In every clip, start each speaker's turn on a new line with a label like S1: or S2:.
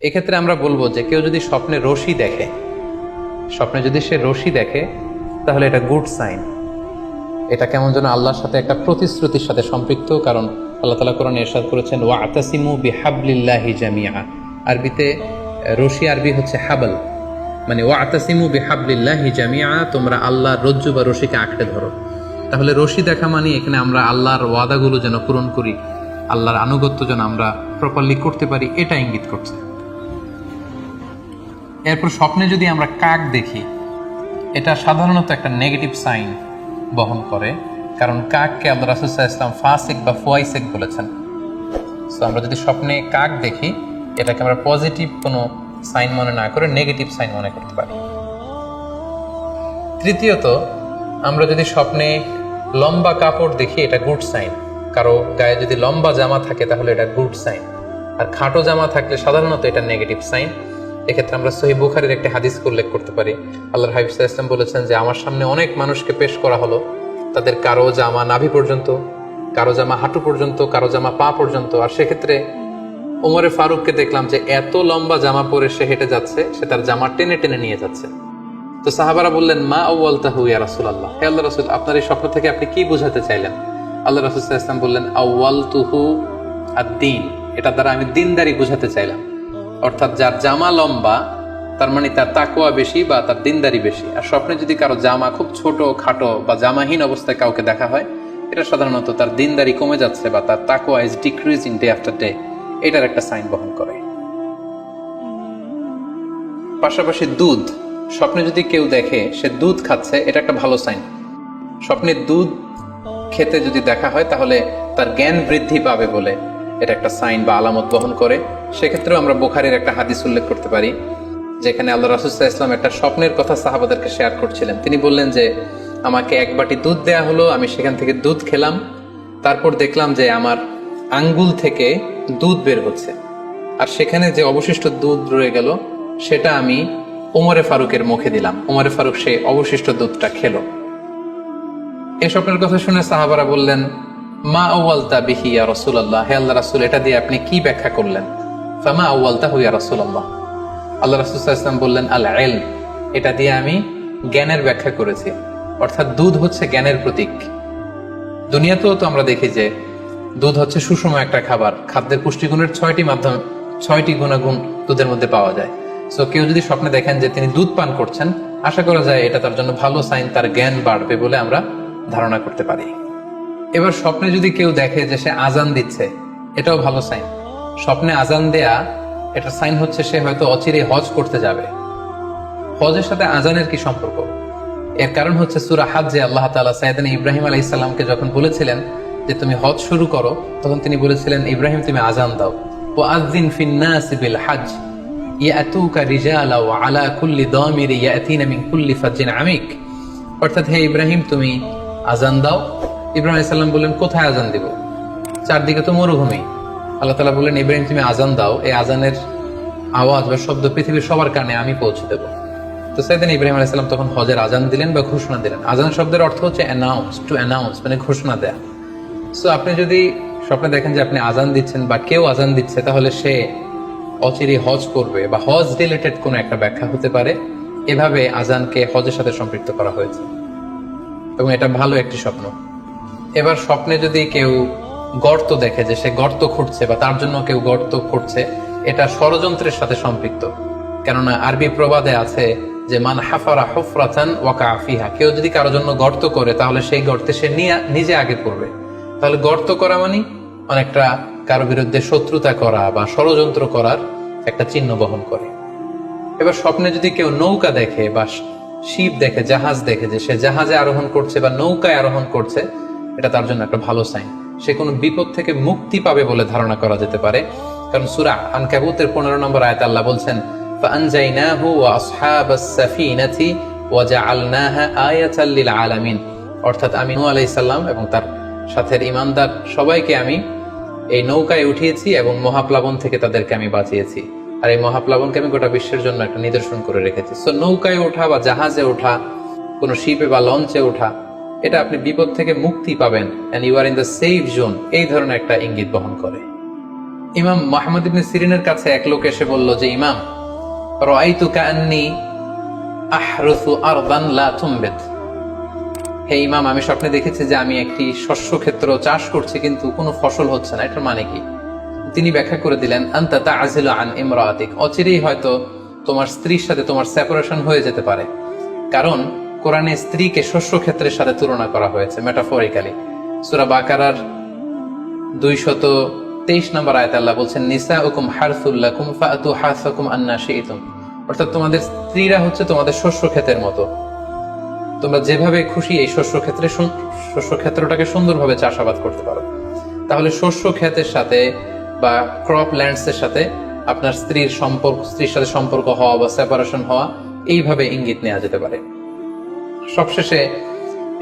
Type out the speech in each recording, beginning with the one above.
S1: এক্ষেত্রে আমরা বলবো যে কেউ যদি স্বপ্নে রশি দেখে, স্বপ্নে যদি সে রশি দেখে তাহলে এটা গুড সাইন। এটা কেমন যেন আল্লাহর সাথে একটা প্রতিশ্রুতির সাথে সম্পৃক্ত, কারণ আল্লাহ তাআলা কোরআনে ইরশাদ করেছেন ওয়াতাসিমু বিহাবলিল্লাহি জামিআ। আরবিতে রশি আরবি হচ্ছে হাবল, মানে ওয়াতাসিমু বিহাবলিল্লাহি জামিআ, তোমরা আল্লাহর রজ্জু বা রশিকে আঁকড়ে ধরো। তাহলে রশি দেখা মানে এখানে আমরা আল্লাহর ওয়াদাগুলো যেন পূরণ করি, আল্লাহর আনুগত্য যেন আমরা প্রপারলি করতে পারি, এটা ইঙ্গিত করছে। এরপর স্বপ্নে যদি আমরা কাক দেখি, এটা সাধারণত একটা নেগেটিভ সাইন বহন করে, কারণ কাককে আল্লাহ রাসূল সাল্লাল্লাহু আলাইহি ওয়াসাল্লাম ফাসিক বা ফুয়াইসিক বলেছেন। সো আমরা যদি স্বপ্নে কাক দেখি, এটাকে আমরা পজিটিভ কোনো সাইন মনে না করে নেগেটিভ সাইন মনে করতে পারি। তৃতীয়ত, আমরা যদি স্বপ্নে লম্বা কাপড় দেখি, এটা গুড সাইন। কারো গায়ে যদি লম্বা জামা থাকে তাহলে এটা গুড সাইন, আর খাটো জামা থাকলে সাধারণত এটা নেগেটিভ সাইন। এক্ষেত্রে আমরা সহিহ বুখারীর একটি হাদিসকে উল্লেখ করতে পারি। আল্লাহর হাবিব সাল্লাল্লাহু আলাইহি ওয়াসাল্লাম বলেছেন যে আমার সামনে অনেক মানুষকে পেশ করা হলো, তাদের কারো জামা নাভি পর্যন্ত, কারো জামা হাঁটু পর্যন্ত, কারো জামা পা পর্যন্ত। আর সেক্ষেত্রে ওমরে ফারুককে দেখলাম যে এত লম্বা জামা পরে সে হেঁটে যাচ্ছে, সে তার জামা টেনে টেনে নিয়ে যাচ্ছে। তো সাহাবারা বললেন মা আউয়ালতাহু ইয়া রাসূলুল্লাহ, হে আল্লাহর রাসূল, আপনার এই স্বপ্ন থেকে আপনি কি বোঝাতে চাইলেন? আল্লাহ রাসূল সাল্লাল্লাহু আলাইহি ওয়াসাল্লাম বললেন আউয়ালতুহু আদ-দীন, এটা দ্বারা আমি দ্বীনদারি বোঝাতে চাইলাম। অর্থাৎ যার জামা লম্বা তার মানে তার তাকওয়া বেশি বা তার দ্বীনদারি বেশি। আর স্বপ্নে যদি কারো জামা খুব ছোট খাটো বা জামাহীন অবস্থায় কাউকে দেখা হয়, এটা সাধারণত তার দ্বীনদারি কমে যাচ্ছে বা তার তাকওয়া is decreasing day after day, এটার একটা সাইন বহন করে। পাশাপাশি দুধ, স্বপ্নে যদি কেউ দেখে সে দুধ খাচ্ছে, এটা একটা ভালো সাইন। স্বপ্নে দুধ খেতে যদি দেখা হয় তাহলে তার জ্ঞান বৃদ্ধি পাবে বলে এটা একটা সাইন বা আলামত বহন করে। সেক্ষেত্রেও আমরা বুখারীর একটা হাদিস উল্লেখ করতে পারি, যেখানে আল্লাহ রাসূল সাল্লাল্লাহু আলাইহি ওয়াসাল্লাম একটা স্বপ্নের কথা সাহাবাদেরকে শেয়ার করছিলেন। তিনি বললেন যে আমাকে এক বাটি দুধ দেয়া হলো, আমি সেখান থেকে দুধ খেলাম, তারপর দেখলাম যে আমার আঙ্গুল থেকে দুধ বের হচ্ছে, আর সেখানে যে অবশিষ্ট দুধ রয়ে গেল সেটা আমি ওমরে ফারুকের মুখে দিলাম। ওমরে ফারুক সেই অবশিষ্ট দুধটা খেলো। এই স্বপ্নের কথা শুনে সাহাবারা বললেন মা আউয়ালতা বিহি ইয়া রাসূলুল্লাহ, হে আল্লাহর রাসূল, এটা দিয়ে আপনি কি ব্যাখ্যা করলেন? ফামা আউয়ালতাহু ইয়া রাসূলুল্লাহ, আল্লাহ রাসূল সাল্লাল্লাহু আলাইহি ওয়াসাল্লাম বললেন আল ইলম, এটা দিয়ে আমি জ্ঞানের ব্যাখ্যা করেছি। অর্থাৎ দুধ হচ্ছে জ্ঞানের প্রতীক। দুনিয়াতেও তো আমরা দেখি যে দুধ হচ্ছে সুষম একটা খাবার, খাদ্যের পুষ্টিগুণের 6টি গুণাগুণ দুধের মধ্যে পাওয়া যায়। সো কেউ যদি স্বপ্নে দেখেন যে তিনি দুধ পান করছেন, আশা করা যায় এটা তার জন্য ভালো সাইন, তার জ্ঞান বাড়বে বলে আমরা ধারণা করতে পারি। এবার স্বপ্নে যদি কেউ দেখে যে সে আজান দিচ্ছে, এটাও ভালো সাইন। স্বপ্নে আজান দেয়া এটা সাইন হচ্ছে সে হয়তো অচিরে হজ করতে যাবে। হজের সাথে আজানের কি সম্পর্ক? এর কারণ হচ্ছে সূরা হজ্জে আল্লাহ তাআলা সাইয়েদনা ইব্রাহিম আলাইহিস সালামকে যখন বলেছিলেন যে তুমি হজ শুরু করো, তখন তিনি বলেছিলেন ইব্রাহিম তুমি আজান দাও, ওয়াআযিন ফিন নাসি বিল হজ্জ ইয়াতুকা রিজালা ওয়া আলা কুল্লি দামির ইয়াতিনা মিন কুল্লি ফাজ্জিন আমিক। অর্থাৎ হে ইব্রাহিম তুমি আজান দাও। ইব্রাহিম আলাইহিস সালাম বললেন কোথায় আজান দিব? চারদিকে তো মরুভূমি। আল্লাহ তাআলা বললেন ইব্রাহিম তুমি আজান দাও, এই আজানের আওয়াজ বা শব্দ পৃথিবীর সবার কানে আমি পৌঁছে দেব। তো সাইয়েদনা ইব্রাহিম আলাইহিস সালাম তখন হজের আজান দিলেন বা ঘোষণা দিলেন। আজান শব্দের অর্থ হচ্ছে অ্যানাউন্স, টু অ্যানাউন্স, মানে ঘোষণা দেয়া। সো আপনি যদি স্বপ্নে দেখেন যে আপনি আজান দিচ্ছেন বা কেউ আজান দিচ্ছে, তাহলে সে অচিরে হজ করবে বা হজ রিলেটেড কোনো একটা ব্যাখ্যা হতে পারে। এভাবে আজানকে হজের সাথে সম্পৃক্ত করা হয়েছে এবং এটা ভালো একটি স্বপ্ন। এবার স্বপ্নে যদি কেউ গর্ত দেখে যে সে গর্ত খুঁড়ছে বা তার জন্য কেউ গর্ত খুঁড়ছে, এটা ষড়যন্ত্রের সাথে সম্পৃক্ত। কেননা আরবি প্রবাদে আছে যে মান হাফারা হুফরাতান ওয়াকা ফিহা, কেউ যদি কারোর জন্য গর্ত করে তাহলে সেই গর্তে সে নিজে আগে পড়বে। তাহলে গর্ত করা মানে অনেকটা কারো বিরুদ্ধে শত্রুতা করা বা ষড়যন্ত্র করার একটা চিহ্ন বহন করে। এবার স্বপ্নে যদি কেউ নৌকা দেখে বা শিপ দেখে, জাহাজ দেখে যে সে জাহাজে আরোহণ করছে বা নৌকায় আরোহণ করছে, এটা তার জন্য একটা ভালো সাইন। সে কোনো বিপদ থেকে মুক্তি পাবে বলে ধারণা করা যেতে পারে। কারণ সূরা আনকাবুতের 15 নম্বর আয়াতে আল্লাহ বলছেন ফাআনজাইনাহু ওয়া আসহাবাস সাফিনাতি ওয়া জাআলনাহা আয়াতাল লিল আলামিন। অর্থাৎ আমি নূহ আলাইহিস সালাম এবং তার সাথের ঈমানদার সবাইকে আমি এই নৌকায় উঠিয়েছি এবং মহাপ্লাবন থেকে তাদেরকে আমি বাঁচিয়েছি। আর এই মহাপ্লাবনকে আমি গোটা বিশ্বের জন্য একটা নিদর্শন করে রেখেছি। সো নৌকায় ওঠা বা জাহাজে ওঠা, কোনো শিপে বা লঞ্চে ওঠা, এটা আপনি বিপদ থেকে মুক্তি পাবেন, and you are in the safe zone, এই ধরনের একটা ইঙ্গিত বহন করে। ইমাম মুহাম্মদ ইবনে সিরিনের কাছে এক লোক এসে বলল যে ইমাম, রাআইতু কাআন্নী আহরুসু আরদান লা তুমবিত। হে ইমাম, আমি স্বপ্নে দেখেছি যে আমি একটি শস্য ক্ষেত্র চাষ করছি কিন্তু কোনো ফসল হচ্ছে না, এটার মানে কি? তিনি ব্যাখ্যা করে দিলেন, আনতা তা'জিলু আন ইমরাতিক, অচিরেই হয়তো তোমার স্ত্রীর সাথে তোমার সেপারেশন হয়ে যেতে পারে। কারণ কোরআনে স্ত্রীকে শস্য ক্ষেত্রের সাথে তুলনা করা হয়েছে মেটাফরিক্যালি। সূরা বাকারার 223 নম্বর আয়াতে আল্লাহ বলছেন, নিসাউকুম হারসুল লাকুম ফাআতু হারসাকুম আন্না শি'তুম। অর্থাৎ তোমাদের স্ত্রীরা হচ্ছে তোমাদের শস্য ক্ষেতের মতো, তোমরা যেভাবে খুশি এই শস্য ক্ষেত্রটাকে সুন্দরভাবে চাষাবাদ করতে পারো। তাহলে শস্য ক্ষেতের সাথে বা ক্রপ ল্যান্ডস এর সাথে আপনার স্ত্রীর সাথে সম্পর্ক হওয়া বা সেপারেশন হওয়া, এইভাবে ইঙ্গিত নেওয়া যেতে পারে। সবশেষে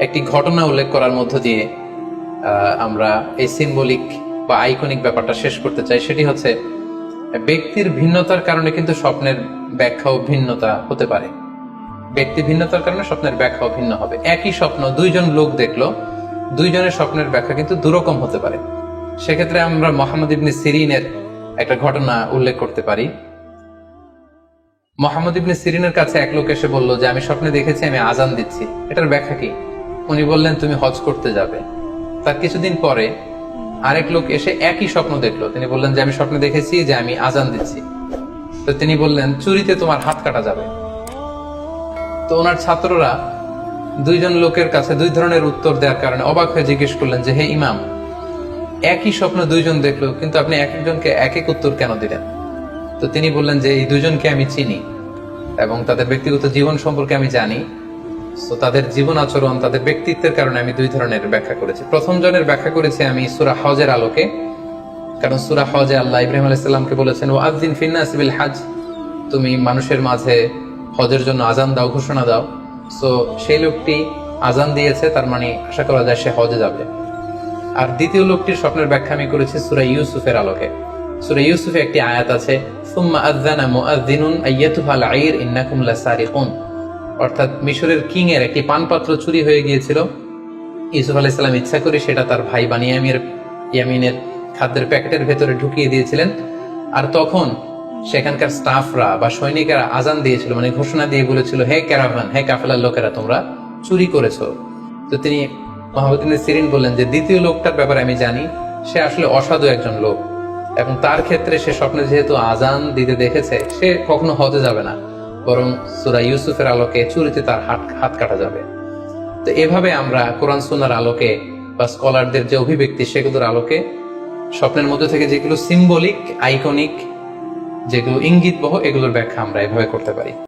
S1: একটি ঘটনা উল্লেখ করার মধ্য দিয়ে আমরা এই সিম্বলিক বা আইকনিক ব্যাপারটা শেষ করতে চাই। সেটি হচ্ছে, ব্যক্তির ভিন্নতার কারণে কিন্তু স্বপ্নের ব্যাখ্যাও ভিন্নতা হতে পারে। ব্যক্তি ভিন্নতার কারণে স্বপ্নের ব্যাখ্যাও ভিন্ন হবে। একই স্বপ্ন দুইজন লোক দেখলো, দুইজনের স্বপ্নের ব্যাখ্যা কিন্তু দুরকম হতে পারে। সেক্ষেত্রে আমরা মুহাম্মদ ইবনে সিরিনের একটা ঘটনা উল্লেখ করতে পারি। মুহাম্মদ ইবনে সিরিনের কাছে এক লোক এসে বলল যে আমি স্বপ্নে দেখেছি আমি আজান দিচ্ছি, এটার ব্যাখ্যা কি? উনি বললেন, তুমি হজ করতে যাবে। তার কিছুদিন পরে আরেক লোক এসে একই স্বপ্ন দেখলো, তিনি বললেন যে আমি স্বপ্নে দেখেছি যে আমি আজান দিচ্ছি। তো তিনি বললেন, চুরিতে তোমার হাত কাটা যাবে। তো ওনার ছাত্ররা দুইজন লোকের কাছে দুই ধরনের উত্তর দেওয়ার কারণে অবাক হয়ে জিজ্ঞেস করলেন যে, হে ইমাম, একই স্বপ্ন দুইজন দেখলো কিন্তু আপনি এক একজনকে এক এক উত্তর কেন দিলেন? তো তিনি বললেন যে এই দুজনকে আমি চিনি এবং তাদের ব্যক্তিগত জীবন সম্পর্কে আমি জানি। তো তাদের জীবন আচরণ, তাদের ব্যক্তিত্বের কারণে আমি দুই ধরনের ব্যাখ্যা করেছি। প্রথম জনের ব্যাখ্যা করেছি আমি সূরা হজের আলোকে, কারণ সূরা হজে আল্লাহ ইব্রাহিম আলাইহিস সালামকে বলেছেন, ওয়াযিন ফিন-নাস বিল হজ, তুমি মানুষের মাঝে হজের জন্য আজান দাও, ঘোষণা দাও। সো সেই লোকটি আজান দিয়েছে, তার মানে আশা করা যায় সে হজে যাবে। আর দ্বিতীয় লোকটির স্বপ্নের ব্যাখ্যা আমি করেছি সূরা ইউসুফের আলোকে। সূরা ইউসুফে একটি আয়াত আছে, সুম্মা আযানা মুআযযিনুন আইয়াতুহাল আইর ইন্নাকুম লাসারিকুন। অর্থাৎ মিশরের কিং এর একটি পানপাত্র চুরি হয়ে গিয়েছিল। ইউসুফ আলাইহিস সালাম ইচ্ছা করে সেটা তার ভাই ইয়ামিনের খাদ্যের প্যাকেটের ভেতরে ঢুকিয়ে দিয়েছিলেন। আর তখন সেখানকার স্টাফরা বা সৈনিকেরা আজান দিয়েছিল, মানে ঘোষণা দিয়ে বলেছিল, হে ক্যারাভান, হে কাফেলার লোকেরা, তোমরা চুরি করেছো। তো তিনি মুহাম্মদ ইবনে সিরিন বললেন যে দ্বিতীয় লোকটার ব্যাপারে আমি জানি, সে আসলে অসাধু একজন লোক এবং তার ক্ষেত্রে সে স্বপ্নে যেহেতু আজান দিতে দেখেছে, সে কখনো হজে যাবে না, বরং সূরা ইউসুফের আলোকে চুরিতে তার হাত কাটা যাবে। তো এভাবে আমরা কোরআন সুন্নাহর আলোকে বা স্কলারদের যে অভিব্যক্তি, সেগুলোর আলোকে স্বপ্নের মধ্যে থেকে যেগুলো সিম্বলিক, আইকনিক, যেগুলো ইঙ্গিতবহ, এগুলোর ব্যাখ্যা আমরা এভাবে করতে পারি।